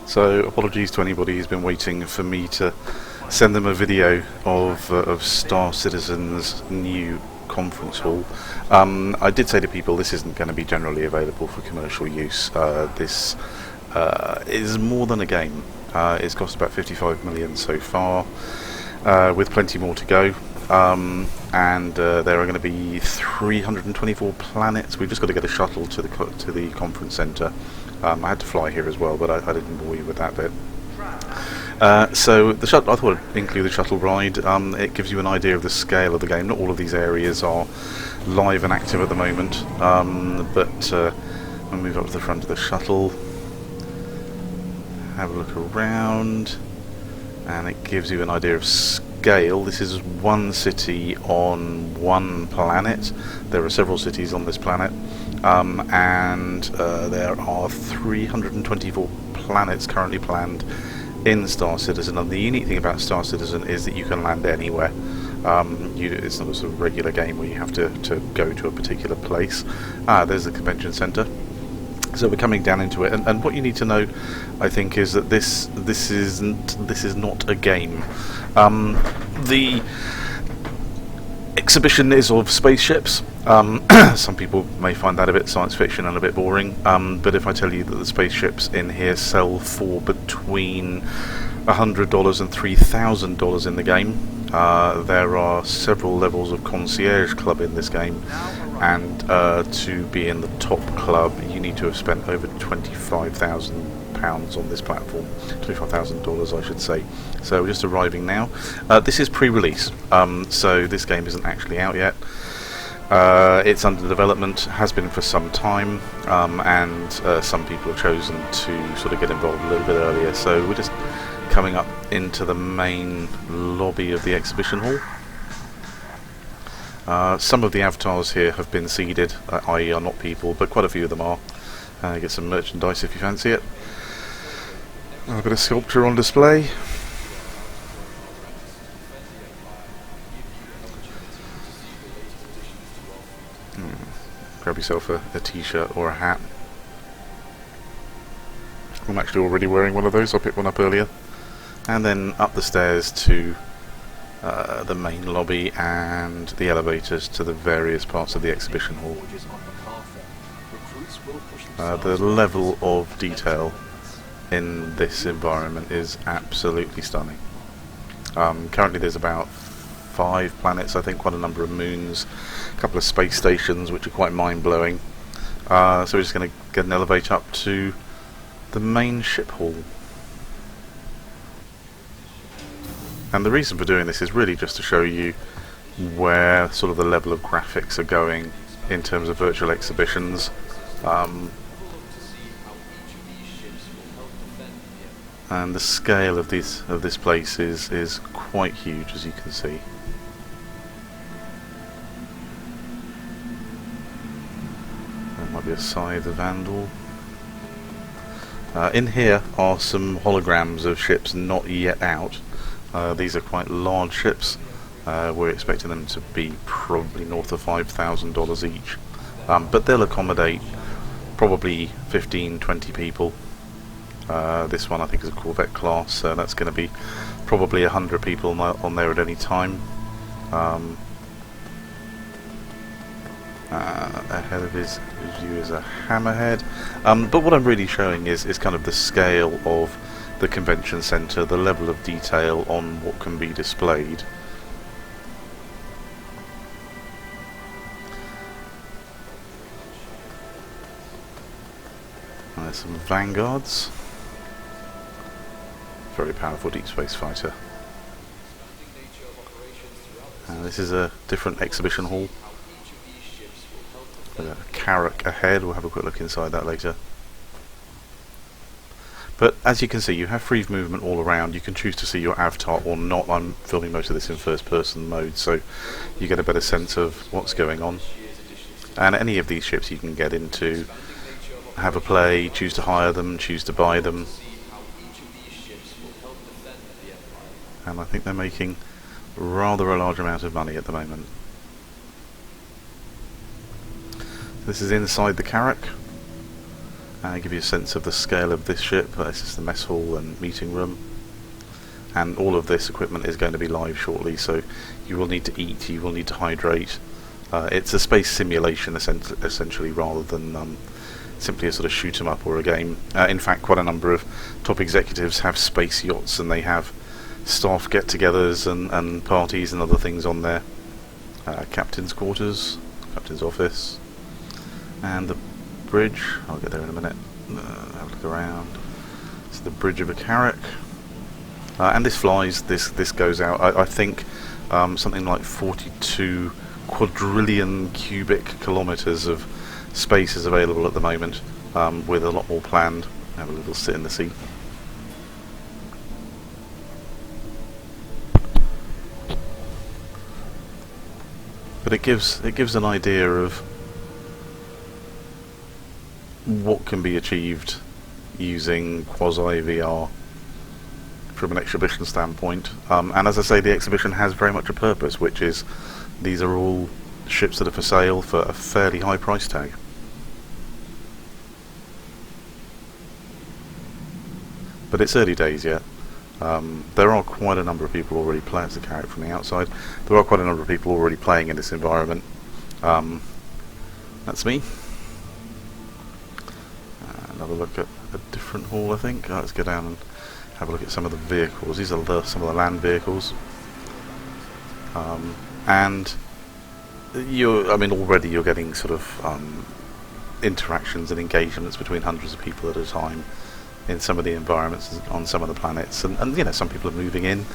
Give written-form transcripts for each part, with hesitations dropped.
So apologies to anybody who's been waiting for me to send them a video of Star Citizen's new conference hall. I did say to people this isn't going to be generally available for commercial use. This is more than a game. It's cost about 55 million so far, with plenty more to go. And there are going to be 324 planets. We've just got to get a shuttle to the conference centre. I had to fly here as well, but I didn't bore you with that bit. So the shuttle, I thought I'd include the shuttle ride. It gives you an idea of the scale of the game. Not all of these areas are live and active at the moment, but we'll move up to the front of the shuttle, have a look around, and it gives you an idea of scale. This is one city on one planet. There are several cities on this planet, and there are 324 planets currently planned in Star Citizen. And the unique thing about Star Citizen is that you can land anywhere. It's not a sort of regular game where you have to go to a particular place. There's the convention centre. So we're coming down into it, and what you need to know, I think, is that this is not a game. The exhibition is of spaceships. Some people may find that a bit science fiction and a bit boring, but if I tell you that the spaceships in here sell for between $100 and $3,000 in the game, there are several levels of concierge club in this game, and to be in the top club you need to have spent over £25,000 on this platform, $25,000 I should say. So we're just arriving now. This is pre-release, so this game isn't actually out yet. It's under development, has been for some time, and some people have chosen to sort of get involved a little bit earlier. So we're just coming up into the main lobby of the exhibition hall. Some of the avatars here have been seeded, i.e. are not people, but quite a few of them are. Get some merchandise if you fancy it. A bit of sculpture on display. Grab yourself a t-shirt or a hat. I'm actually already wearing one of those. I picked one up earlier. And then up the stairs to the main lobby and the elevators to the various parts of the exhibition hall. The level of detail in this environment is absolutely stunning. Currently there's about 5 planets, I think, quite a number of moons, a couple of space stations which are quite mind-blowing. So we're just going to get an elevator up to the main ship hall. And the reason for doing this is really just to show you where sort of the level of graphics are going in terms of virtual exhibitions. And the scale of this place is quite huge, as you can see. There might be a Scythe the Vandal. In here are some holograms of ships not yet out. These are quite large ships. We're expecting them to be probably north of $5,000 each. But they'll accommodate probably 15-20 people. This one I think is a Corvette class, so that's going to be probably 100 people on there at any time. Ahead of his view is a hammerhead. But what I'm really showing is kind of the scale of the convention centre, the level of detail on what can be displayed. There's some Vanguards. Very powerful deep space fighter. This is a different exhibition hall. A Carrack ahead, we'll have a quick look inside that later. But as you can see, you have free movement all around. You can choose to see your avatar or not. I'm filming most of this in first person mode, so you get a better sense of what's going on. And any of these ships you can get into, have a play, choose to hire them, choose to buy them. And I think they're making rather a large amount of money at the moment. This is inside the Carrack. Give you a sense of the scale of this ship. This is the mess hall and meeting room. And all of this equipment is going to be live shortly, so you will need to eat, you will need to hydrate. It's a space simulation essentially, rather than simply a sort of shoot 'em up or a game. In fact, quite a number of top executives have space yachts, and they have staff get-togethers and parties and other things on there. Captain's quarters, captain's office, and the bridge. I'll get there in a minute. Have a look around. It's the bridge of a carrack. And this flies, this goes out, I think something like 42 quadrillion cubic kilometres of space is available at the moment, with a lot more planned. Have a little sit in the sea. But it gives an idea of what can be achieved using quasi-VR from an exhibition standpoint. And as I say, the exhibition has very much a purpose, which is these are all ships that are for sale for a fairly high price tag. But it's early days yet. There are quite a number of people already playing as a character from the outside. There are quite a number of people already playing in this environment. That's me. Another look at a different hall, I think. Let's go down and have a look at some of the vehicles. These are some of the land vehicles. And already you're getting sort of interactions and engagements between hundreds of people at a time in some of the environments on some of the planets, and you know, some people are moving in,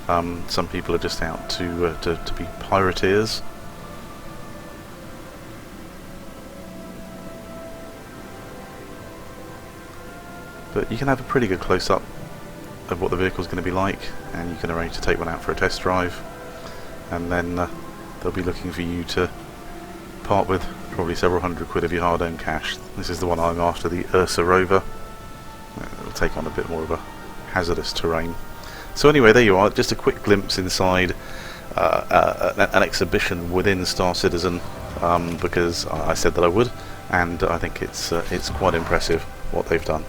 some people are just out to be pirateers. But you can have a pretty good close-up of what the vehicle's going to be like, and you can arrange to take one out for a test drive, and then they'll be looking for you to part with probably several £100 of your hard-earned cash. This is the one I'm after, the Ursa rover. It'll take on a bit more of a hazardous terrain. So anyway, there you are, just a quick glimpse inside an exhibition within Star Citizen, because I said that I would, and I think it's quite impressive what they've done.